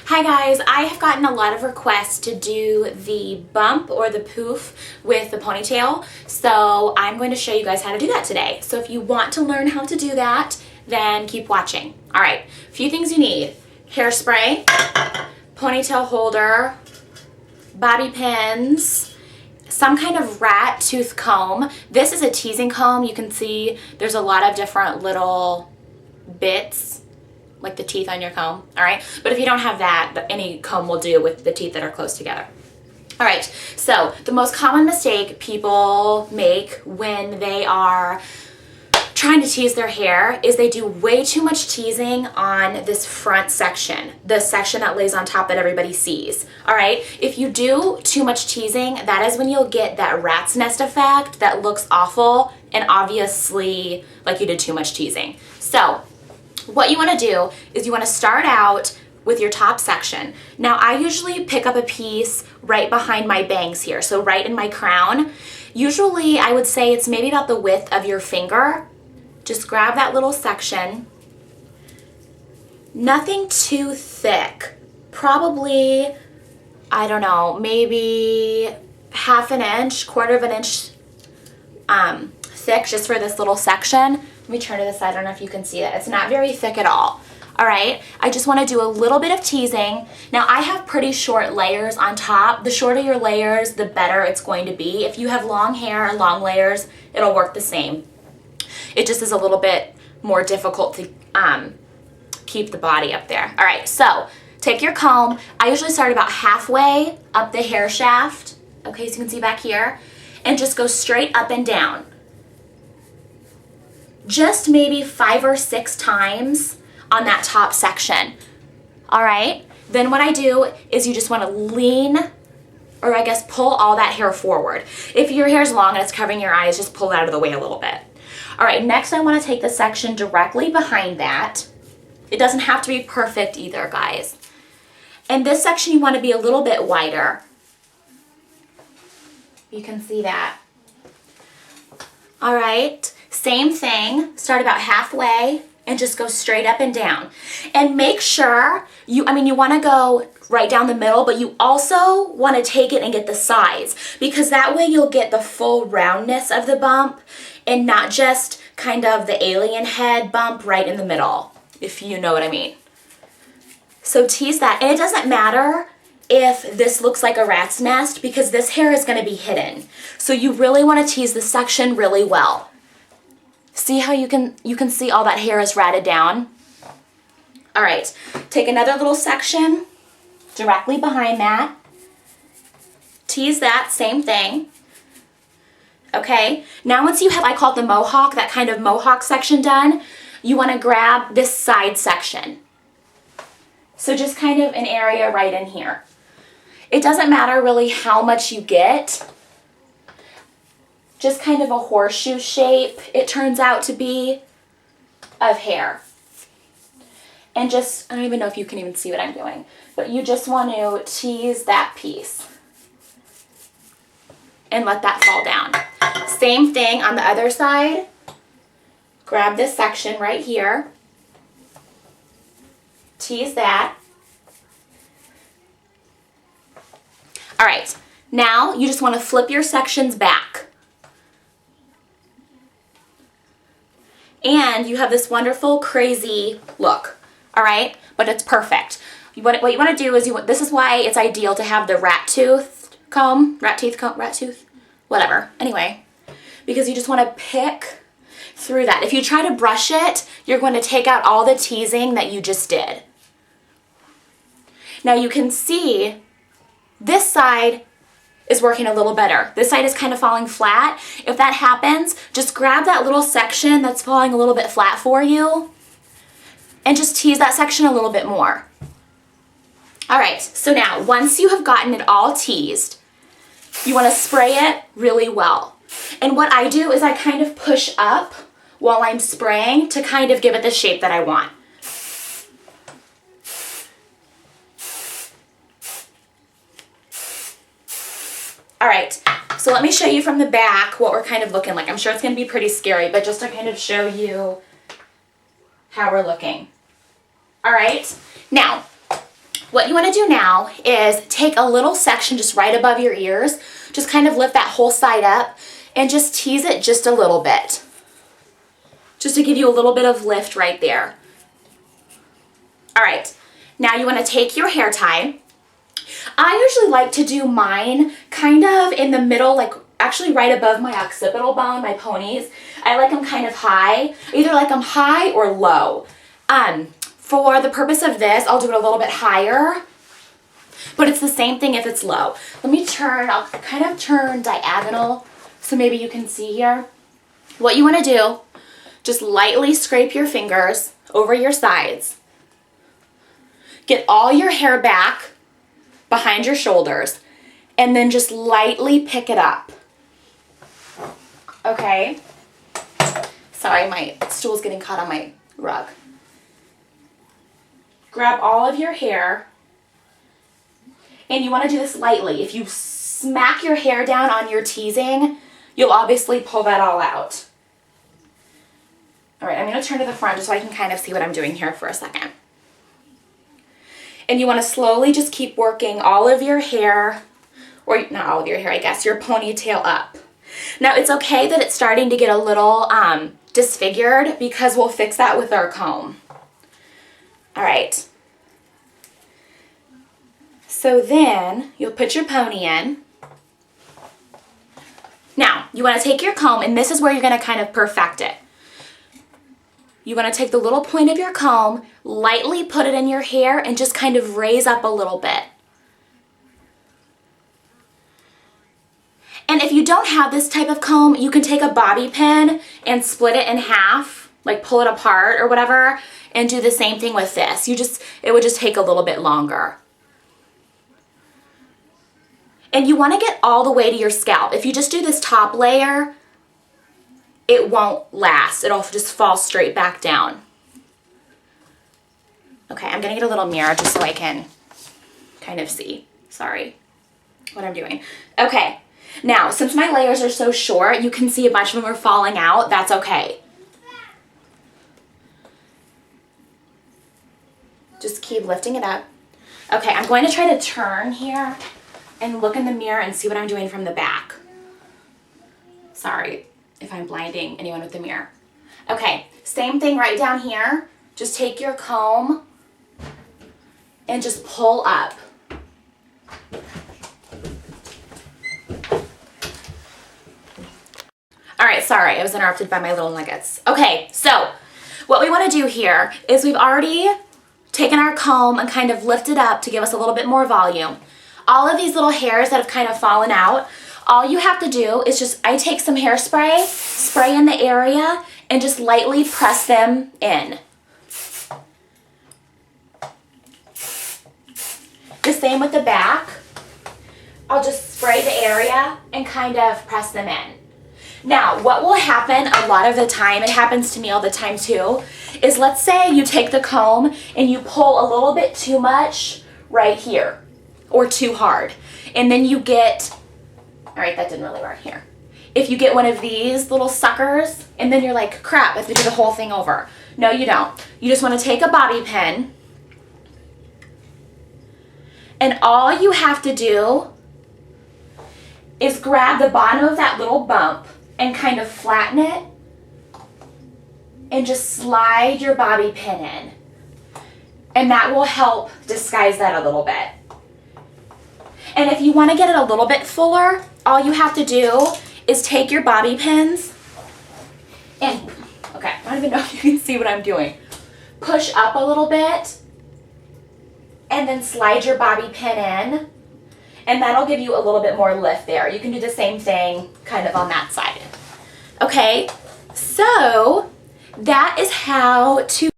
Hi guys, I have gotten a lot of requests to do the bump or the poof with the ponytail, so I'm going to show you guys how to do that today. So if you want to learn how to do that, then keep watching. All right, a few things you need: hairspray, ponytail holder, bobby pins, some kind of rat tooth comb. This is a teasing comb. You can see there's a lot of different little bits like the teeth on your comb, all right? But if you don't have that, any comb will do with the teeth that are close together. All right, so the most common mistake people make when they are trying to tease their hair is they do way too much teasing on this front section, the section that lays on top that everybody sees, all right? If you do too much teasing, that is when you'll get that rat's nest effect that looks awful and obviously like you did too much teasing. So what you want to do is you want to start out with your top section. Now I usually pick up a piece right behind my bangs here, so right in my crown. Usually I would say it's maybe about the width of your finger. Just grab that little section. Nothing too thick. Probably, I don't know, maybe half an inch, quarter of an inch thick just for this little section. Let me turn to the side. I don't know if you can see that. It's not very thick at all. All right, I just want to do a little bit of teasing. Now I have pretty short layers on top. The shorter your layers, the better it's going to be. If you have long hair and long layers, it'll work the same. It just is a little bit more difficult to keep the body up there. All right, so take your comb. I usually start about halfway up the hair shaft, okay, so you can see back here, and just go straight up and down. Just maybe 5 or 6 times on that top section. All right, then what I do is you just want to lean, or I guess pull all that hair forward. If your hair is long and it's covering your eyes, just pull it out of the way a little bit. All right, next I want to take the section directly behind that. It doesn't have to be perfect either, guys. And this section you want to be a little bit wider. You can see that. All right, same thing, start about halfway and just go straight up and down. And make sure, you want to go right down the middle, but you also want to take it and get the sides, because that way you'll get the full roundness of the bump and not just kind of the alien head bump right in the middle, if you know what I mean. So tease that, and it doesn't matter if this looks like a rat's nest because this hair is going to be hidden. So you really want to tease the section really well. See how you can see all that hair is ratted down? All right, take another little section directly behind that. Tease that, same thing. Okay, now once you have, I call it the mohawk, that kind of mohawk section done, you want to grab this side section. So just kind of an area right in here. It doesn't matter really how much you get. Just kind of a horseshoe shape, it turns out to be, of hair. And just, I don't even know if you can even see what I'm doing, but you just want to tease that piece and let that fall down. Same thing on the other side. Grab this section right here, tease that. All right, now you just want to flip your sections back. And you have this wonderful, crazy look, all right? But it's perfect. What you want to do is, this is why it's ideal to have the rat tooth comb, whatever. Anyway, because you just want to pick through that. If you try to brush it, you're going to take out all the teasing that you just did. Now you can see this side is working a little better. This side is kind of falling flat. If that happens, just grab that little section that's falling a little bit flat for you and just tease that section a little bit more. All right, so now once you have gotten it all teased, you want to spray it really well. And what I do is I kind of push up while I'm spraying to kind of give it the shape that I want. All right, so let me show you from the back what we're kind of looking like. I'm sure it's going to be pretty scary, but just to kind of show you how we're looking. All right, now What you want to do now is take a little section just right above your ears, just kind of lift that whole side up and just tease it just a little bit. Just to give you a little bit of lift right there. All right, now you want to take your hair tie. I usually like to do mine kind of in the middle, like actually right above my occipital bone, my ponies. I like them kind of high, either like them high or low. For the purpose of this, I'll do it a little bit higher, but it's the same thing if it's low. Let me turn, I'll kind of turn diagonal so maybe you can see here. What you want to do, just lightly scrape your fingers over your sides. Get all your hair back behind your shoulders and then just lightly pick it up. Okay? Sorry, my stool's getting caught on my rug. Grab all of your hair, and you want to do this lightly. If you smack your hair down on your teasing, you'll obviously pull that all out. All right, I'm going to turn to the front just so I can kind of see what I'm doing here for a second. And you want to slowly just keep working all of your hair, or not all of your hair, I guess, your ponytail up. Now, it's okay that it's starting to get a little disfigured because we'll fix that with our comb. All right. So then you'll put your pony in. Now, you want to take your comb, and this is where you're going to kind of perfect it. You want to take the little point of your comb, lightly put it in your hair, and just kind of raise up a little bit. And if you don't have this type of comb, you can take a bobby pin and split it in half, like pull it apart or whatever, and do the same thing with this. It would just take a little bit longer. And you want to get all the way to your scalp. If you just do this top layer, it won't last. It'll just fall straight back down. Okay, I'm gonna get a little mirror just so I can kind of see. Sorry, what I'm doing. Okay, now since my layers are so short, you can see a bunch of them are falling out. That's okay. Just keep lifting it up. Okay, I'm going to try to turn here and look in the mirror and see what I'm doing from the back. Sorry if I'm blinding anyone with the mirror. Okay, same thing right down here. Just take your comb and just pull up. All right, sorry, I was interrupted by my little nuggets. Okay, so what we want to do here is we've already taken our comb and kind of lifted up to give us a little bit more volume. All of these little hairs that have kind of fallen out, all you have to do is I take some hairspray, spray in the area, and just lightly press them in. The same with the back. I'll just spray the area and kind of press them in. Now, what will happen a lot of the time, it happens to me all the time too, is let's say you take the comb and you pull a little bit too much right here, or too hard. And then you get, all right, that didn't really work here. If you get one of these little suckers, and then you're like, crap, I have to do the whole thing over. No, you don't. You just want to take a bobby pin, and all you have to do is grab the bottom of that little bump and kind of flatten it and just slide your bobby pin in. And that will help disguise that a little bit. And if you want to get it a little bit fuller, all you have to do is take your bobby pins and, okay, I don't even know if you can see what I'm doing. Push up a little bit and then slide your bobby pin in, and that'll give you a little bit more lift there. You can do the same thing kind of on that side. Okay, so that is how to